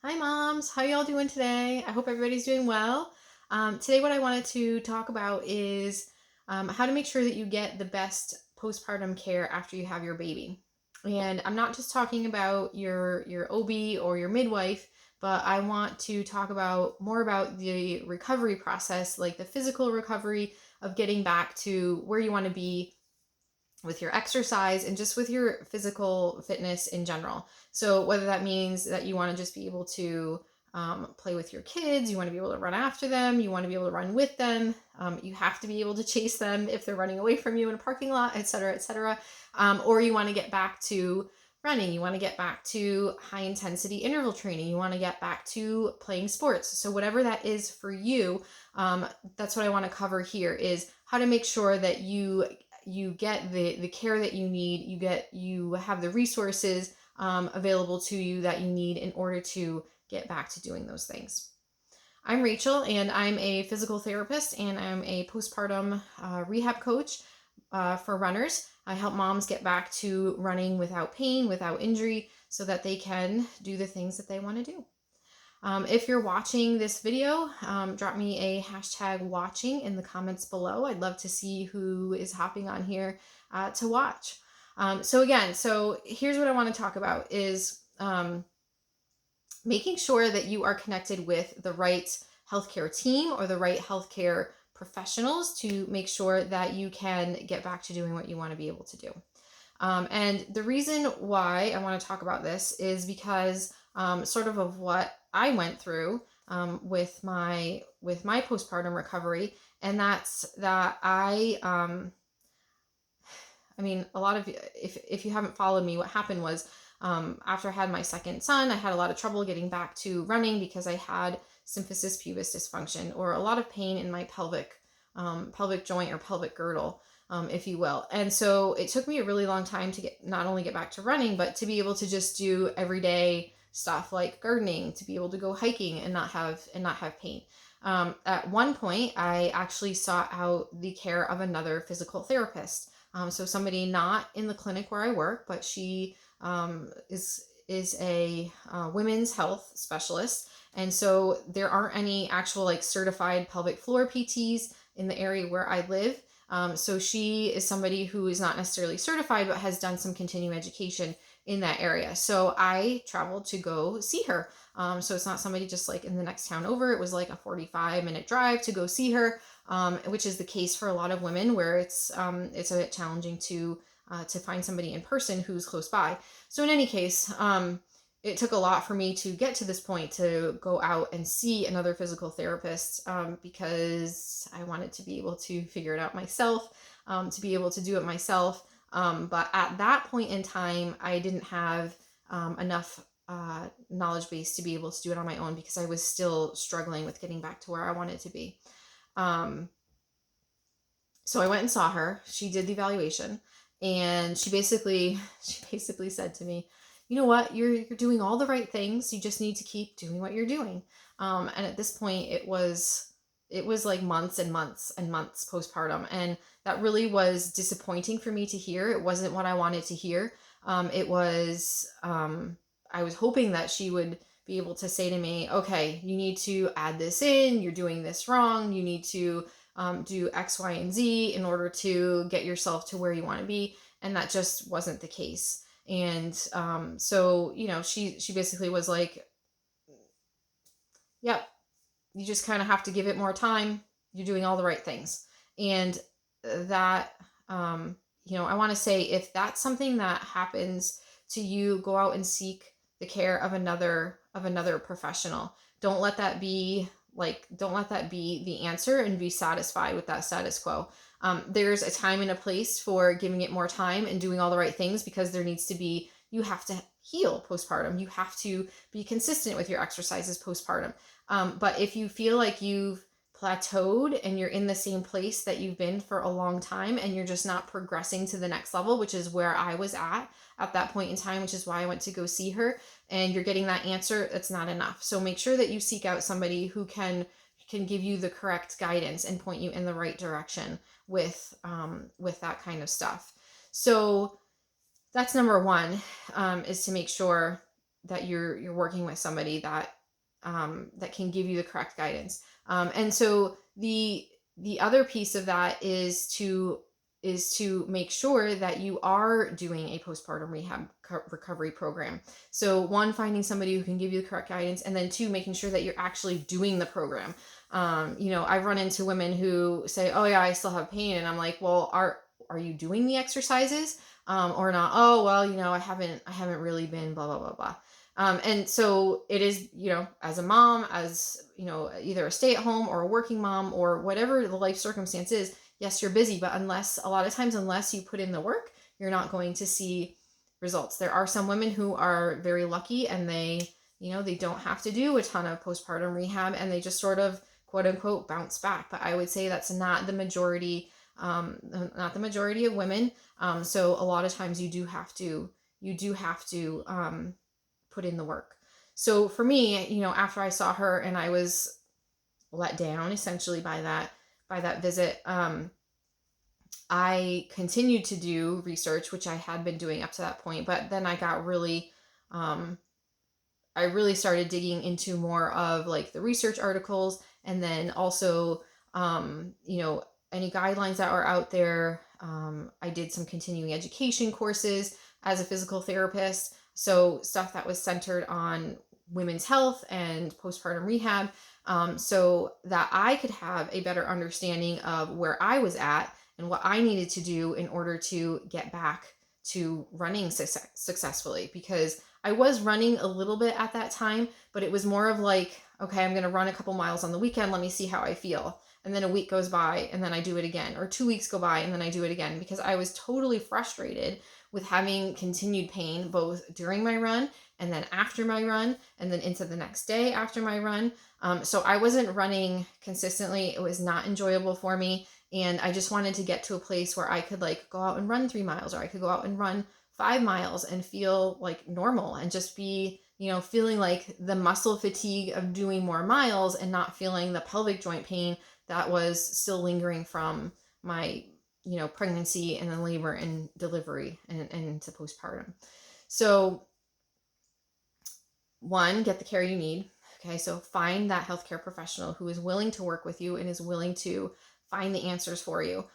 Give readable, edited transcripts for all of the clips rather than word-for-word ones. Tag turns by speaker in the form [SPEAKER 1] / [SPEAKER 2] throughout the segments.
[SPEAKER 1] Hi moms, how y'all doing today? I hope everybody's doing well. Today what I wanted to talk about is how to make sure that you get the best postpartum care after you have your baby. And I'm not just talking about your OB or your midwife, but I want to talk about more about the recovery process, like the physical recovery of getting back to where you want to be with your exercise and just with your physical fitness in general. So whether that means that you want to just be able to play with your kids, you want to be able to run after them, you want to be able to run with them, you have to be able to chase them if they're running away from you in a parking lot, etc., etc. Or you want to get back to running, you want to get back to high intensity interval training, you want to get back to playing sports. So whatever that is for you, that's what I want to cover here is how to make sure that you get the care that you need, you have the resources available to you that you need in order to get back to doing those things. I'm Rachel, and I'm a physical therapist, and I'm a postpartum rehab coach for runners. I help moms get back to running without pain, without injury, so that they can do the things that they want to do. If you're watching this video, drop me a hashtag watching in the comments below. I'd love to see who is hopping on here to watch. So here's what I want to talk about is making sure that you are connected with the right healthcare team or the right healthcare professionals to make sure that you can get back to doing what you want to be able to do. And the reason why I want to talk about this is because sort of what I went through with my postpartum recovery, and that's that I mean, a lot of you, if you haven't followed me, what happened was after I had my second son, I had a lot of trouble getting back to running because I had symphysis pubis dysfunction, or a lot of pain in my pelvic joint or pelvic girdle, if you will. And so it took me a really long time to not only get back to running, but to be able to just do everyday stuff like gardening, to be able to go hiking and not have pain. At one point, I actually sought out the care of another physical therapist. So somebody not in the clinic where I work, but she is a women's health specialist, and so there aren't any actual like certified pelvic floor PTs in the area where I live. So she is somebody who is not necessarily certified, but has done some continuing education in that area. So I traveled to go see her. So it's not somebody just like in the next town over. It was like a 45-minute drive to go see her, which is the case for a lot of women where it's a bit challenging to find somebody in person who's close by. So in any case, it took a lot for me to get to this point to go out and see another physical therapist because I wanted to be able to figure it out myself, to be able to do it myself. But at that point in time, I didn't have enough knowledge base to be able to do it on my own because I was still struggling with getting back to where I wanted to be. So I went and saw her. She did the evaluation, and she basically said to me, you know what, you're doing all the right things. You just need to keep doing what you're doing. And at this point, it was like months and months and months postpartum, and that really was disappointing for me to hear. It wasn't what I wanted to hear. It was I was hoping that she would be able to say to me, okay, you need to add this in. You're doing this wrong. You need to do X, Y, and Z in order to get yourself to where you want to be. And that just wasn't the case. And so, you know, she basically was like, yep, you just kind of have to give it more time. You're doing all the right things. And that, you know, I want to say if that's something that happens to you, go out and seek the care of another professional. Don't let that be the answer and be satisfied with that status quo. There's a time and a place for giving it more time and doing all the right things, because there needs to be, you have to heal postpartum. You have to be consistent with your exercises postpartum. But if you feel like you've plateaued and you're in the same place that you've been for a long time and you're just not progressing to the next level, which is where I was at that point in time, which is why I went to go see her, and you're getting that answer, that's not enough. So make sure that you seek out somebody who can give you the correct guidance and point you in the right direction with that kind of stuff. So that's number one, is to make sure that you're working with somebody that that can give you the correct guidance. And so the other piece of that is to make sure that you are doing a postpartum rehab recovery program. So one, finding somebody who can give you the correct guidance, and then two, making sure that you're actually doing the program. I've run into women who say, "Oh yeah, I still have pain," and I'm like, "Well, are you doing the exercises or not?" "Oh well, I haven't really been blah blah blah blah." And so it is, as a mom, as either a stay-at-home or a working mom or whatever the life circumstance is, yes, you're busy, but a lot of times, unless you put in the work, you're not going to see results. There are some women who are very lucky and they don't have to do a ton of postpartum rehab and they just sort of quote unquote bounce back. But I would say that's not the majority, of women. So a lot of times you do have to put in the work. So for me, after I saw her and I was let down essentially by that visit, I continued to do research, which I had been doing up to that point, but then I really started digging into more of like the research articles, and then also, any guidelines that were out there. I did some continuing education courses as a physical therapist. So stuff that was centered on women's health and postpartum rehab, so that I could have a better understanding of where I was at and what I needed to do in order to get back to running successfully. Because I was running a little bit at that time, but it was more of like, okay, I'm going to run a couple miles on the weekend. Let me see how I feel. And then a week goes by and then I do it again, or 2 weeks go by and then I do it again, because I was totally frustrated with having continued pain both during my run and then after my run and then into the next day after my run. So I wasn't running consistently. It was not enjoyable for me. And I just wanted to get to a place where I could like go out and run 3 miles, or I could go out and run 5 miles and feel like normal and just be, feeling like the muscle fatigue of doing more miles and not feeling the pelvic joint pain that was still lingering from my, pregnancy and then labor and delivery and into postpartum. So one, get the care you need. Okay, so find that healthcare professional who is willing to work with you and is willing to find the answers for you.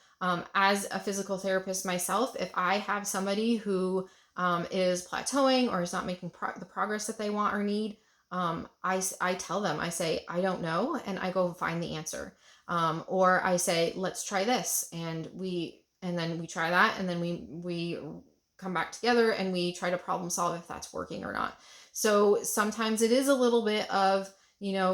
[SPEAKER 1] As a physical therapist myself, if I have somebody who is plateauing or is not making the progress that they want or need, I tell them, I say, I don't know, and I go find the answer. Or I say, let's try this, and then we try that, and then we come back together and we try to problem solve if that's working or not. So sometimes it is a little bit of,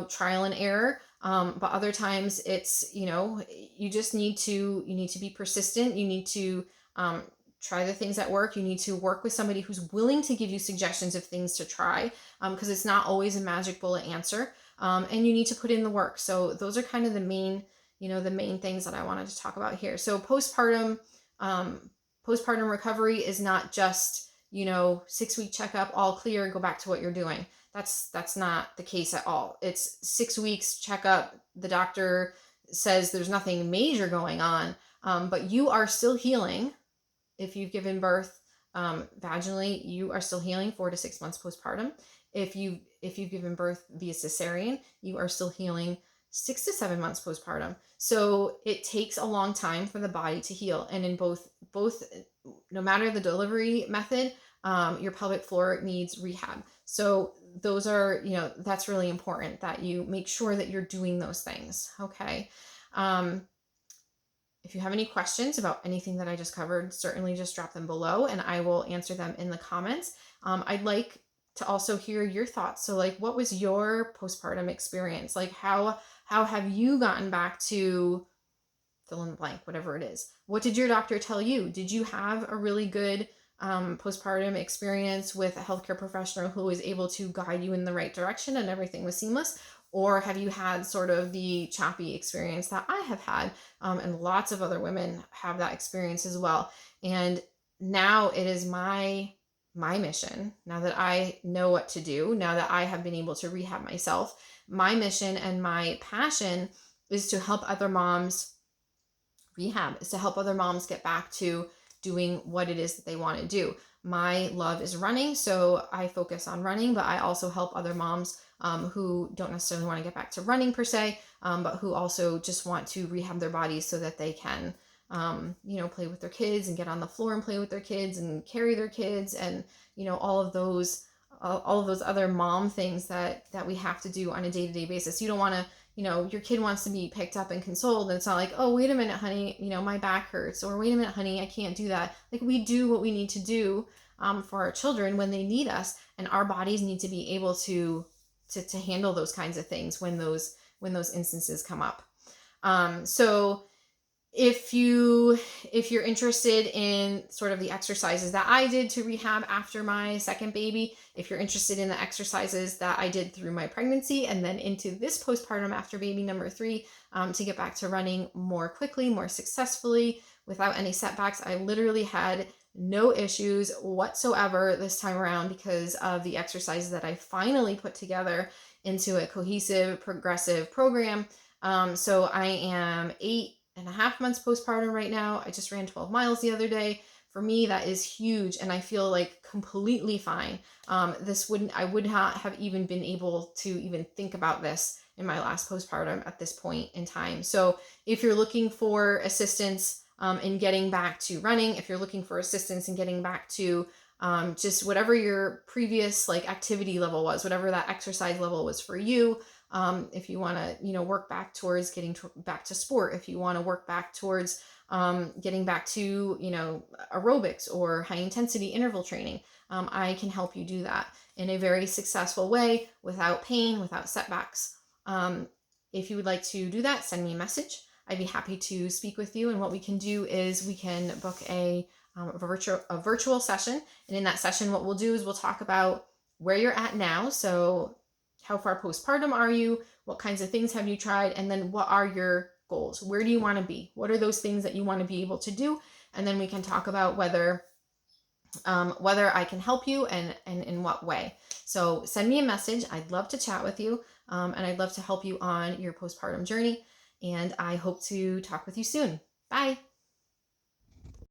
[SPEAKER 1] trial and error. But other times it's, you just need to be persistent. You need to try the things that work. You need to work with somebody who's willing to give you suggestions of things to try, because it's not always a magic bullet answer. And you need to put in the work. So those are kind of the main things that I wanted to talk about here. So postpartum recovery is not just, 6-week checkup, all clear, go back to what you're doing. That's not the case at all. It's 6 weeks checkup. The doctor says there's nothing major going on, but you are still healing. If you've given birth vaginally, you are still healing 4 to 6 months postpartum. If you've given birth via cesarean, you are still healing 6 to 7 months postpartum. So it takes a long time for the body to heal. And in both, no matter the delivery method, your pelvic floor needs rehab. So those are, that's really important that you make sure that you're doing those things. Okay. If you have any questions about anything that I just covered, certainly just drop them below and I will answer them in the comments. I'd like to also hear your thoughts. So like, what was your postpartum experience? Like how have you gotten back to fill in the blank, whatever it is? What did your doctor tell you? Did you have a really good postpartum experience with a healthcare professional who was able to guide you in the right direction and everything was seamless? Or have you had sort of the choppy experience that I have had? And lots of other women have that experience as well. And now it is my mission, now that I know what to do, now that I have been able to rehab myself, my mission and my passion is to help other moms rehab, is to help other moms get back to doing what it is that they want to do. my love is running, so I focus on running, but I also help other moms who don't necessarily want to get back to running per se, but who also just want to rehab their bodies so that they can, play with their kids and get on the floor and play with their kids and carry their kids, and all of those other mom things that we have to do on a day-to-day basis. You don't want to, your kid wants to be picked up and consoled, and it's not like, oh, wait a minute, honey, my back hurts, or wait a minute, honey, I can't do that. Like, we do what we need to do for our children when they need us, and our bodies need to be able to handle those kinds of things when those instances come up. So if you're interested in sort of the exercises that I did to rehab after my second baby, if you're interested in the exercises that I did through my pregnancy and then into this postpartum after baby number 3, to get back to running more quickly, more successfully, without any setbacks. I literally had no issues whatsoever this time around because of the exercises that I finally put together into a cohesive, progressive program. So I am 8.5 months postpartum right now. I just ran 12 miles the other day. For me, that is huge, and I feel like completely fine. I would not have even been able to even think about this in my last postpartum at this point in time. So if you're looking for assistance in getting back to running, if you're looking for assistance in getting back to just whatever your previous activity level was, whatever that exercise level was for you, if you want to, work back towards getting back to sport, if you want to work back towards getting back to, aerobics or high intensity interval training, I can help you do that in a very successful way without pain, without setbacks. If you would like to do that, send me a message. I'd be happy to speak with you. And what we can do is we can book a virtual session. And in that session, what we'll do is we'll talk about where you're at now. So how far postpartum are you? What kinds of things have you tried? And then what are your goals? Where do you want to be? What are those things that you want to be able to do? And then we can talk about whether I can help you and in what way. So send me a message. I'd love to chat with you. And I'd love to help you on your postpartum journey. And I hope to talk with you soon. Bye.